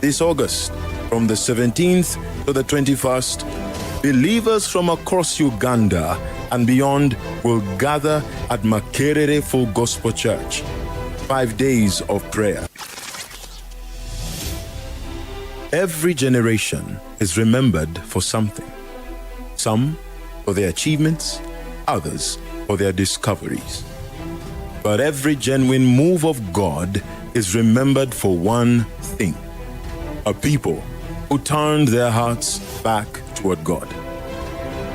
This August, from the 17th to the 21st, believers from across Uganda and beyond will gather at Makerere Full Gospel Church. 5 days of prayer. Every generation is remembered for something. Some for their achievements, others for their discoveries. But every genuine move of God is remembered for one thing: a people who turned their hearts back toward God.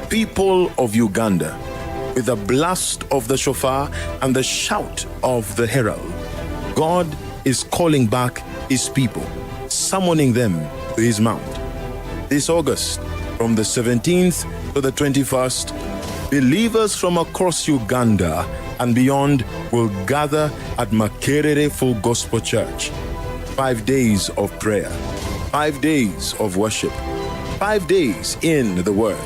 People of Uganda, with the blast of the shofar and the shout of the herald, God is calling back his people, summoning them to his mount. This August, from the 17th to the 21st, believers from across Uganda and beyond will gather at Makerere Full Gospel Church. 5 days of prayer, 5 days of worship, 5 days in the Word.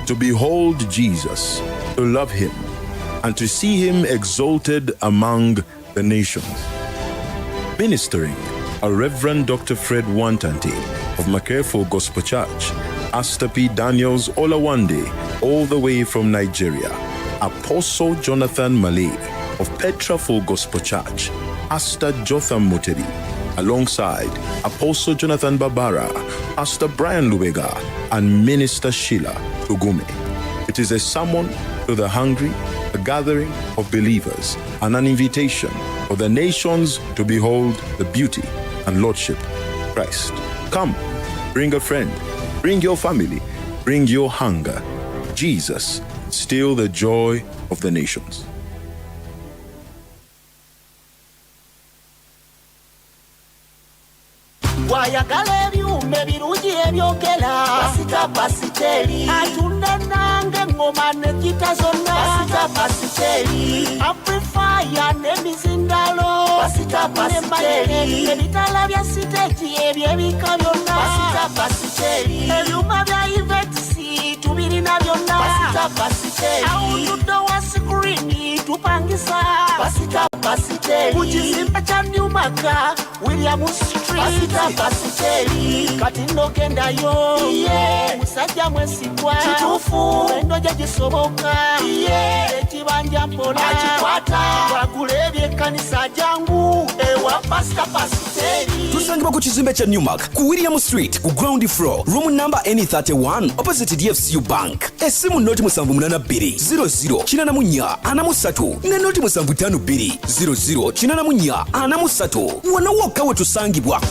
To behold Jesus, to love him, and to see him exalted among the nations. Ministering are Reverend Dr. Fred Wantanti of Makerere Full Gospel Church, Pastor P. Daniels Olawande, all the way from Nigeria, Apostle Jonathan Malay of Petra Full Gospel Church, Pastor Jotham Mutebi, alongside Apostle Jonathan Babara, Pastor Brian Lubega, and Minister Sheila Ugume. It is a sermon to the hungry, a gathering of believers, and an invitation for the nations to behold the beauty and lordship of Christ. Come, bring a friend, bring your family, bring your hunger. Jesus, still the joy of the nations. Wayagala ebyuma ebirungi ebyogera Pasita Pasiteri atunda nange engoma n'egita zonna Pasita Pasiteri amplifier n'emizindalo Pasita Pasiteri ebitala bya siteegi ebyebika byonna Pasita Pasiteri ebyuma bya Ivetisi tubirina byonna Pasita Pasiteri awutudde wa sikirini tupangisa Pasita Pasiteri ku kizimbe kya Newmark William Street Pasita Pasiteri kati ndogendayo musajja mwesigwa kituufu endo gye gisoboka ekibanja mpola akikwata bagula ebyekkanisa jangu ewa Pasita Pasiteri tusangibwa ku kizimbe kya Newmark ku William Street ku ground floor room number N31 opposite DFCU Bank. Esimu noti 782 00 84 ne noti 752 00 84 wano wokka we tusangibwa.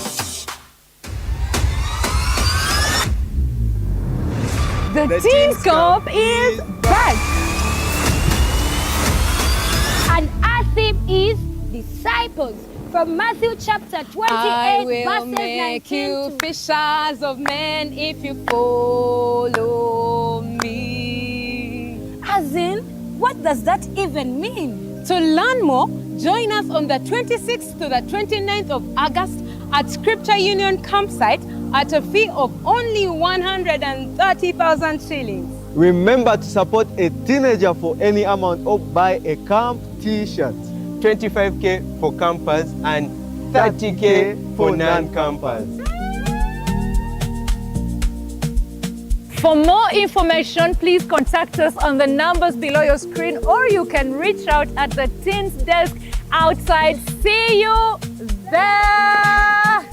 The Teen Scope is back! And our theme is Disciples from Matthew chapter 28 I will verses make 19 you to fishers of men if you follow me. As in, what does that even mean? To learn more, join us on the 26th to the 29th of August at Scripture Union Campsite at a fee of only 130,000 shillings. Remember to support a teenager for any amount or buy a camp t-shirt. 25K for campers and 30K for non-campers. For more information, please contact us on the numbers below your screen, or you can reach out at the Teens Desk outside. See you there!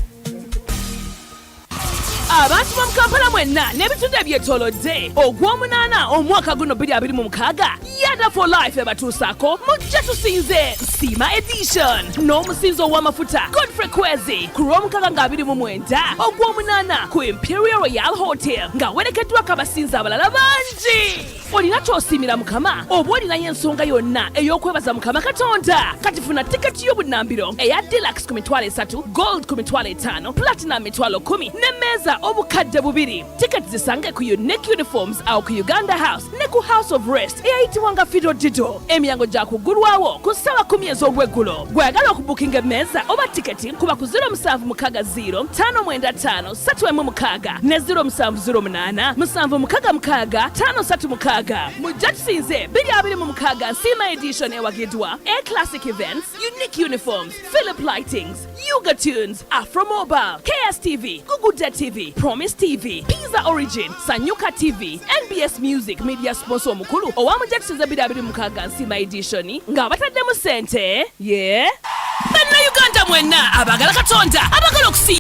abantu b'omu Kampala mwenna n'ebitundu ebyetoolodde ogw'omunaana omwaka guno 2026 Yada for Life ebatuusaako mujja tusinze Nsima Edition n'omusinzo ow'amafuta Godfrey Kwezi ku Lwomukaaga nga 29 ogw'omunaana ku Imperial Royal Hotel ng'awerekeddwako abasinzi abalala bangi. Olina ky'osiimira Mukama oba olinayo ensonga yonna ey'okwebaza Mukama Katonda kati funa tiketi y'obunnambiro eya Deluxe ku mitwalo 3, Gold ku mitwalo 5, Platinum mitwalo 10 n'emmeeza obukadde 2. Tiketi zisange ku Unique Uniforms awo ku Uganda House ne ku House of Rest eyayitibwanga Fido Dido. Emiyango gya kuggulwawo ku ssaawa 10 ez'olweggulo. Bw'ayagala okubukinga emmeeza oba tiketi kuba ku 0760595336 ne 0708766536. Mujja tusinze 2026 Nsima Edition ewagiddwa A-Classic Events, Unique Uniforms, Philip Lightings, Yuga Tunes, Afro Mobile, KSTV, Agaguddewo TV, Promise TV, Pizza Origin, Sanyuka TV, NBS Music Media sponsor omukulu owamujja tusinze 2026 Nsima Edition ng'abataddemu ssente Bannayuganda mwenna abagala Katonda abagala okusi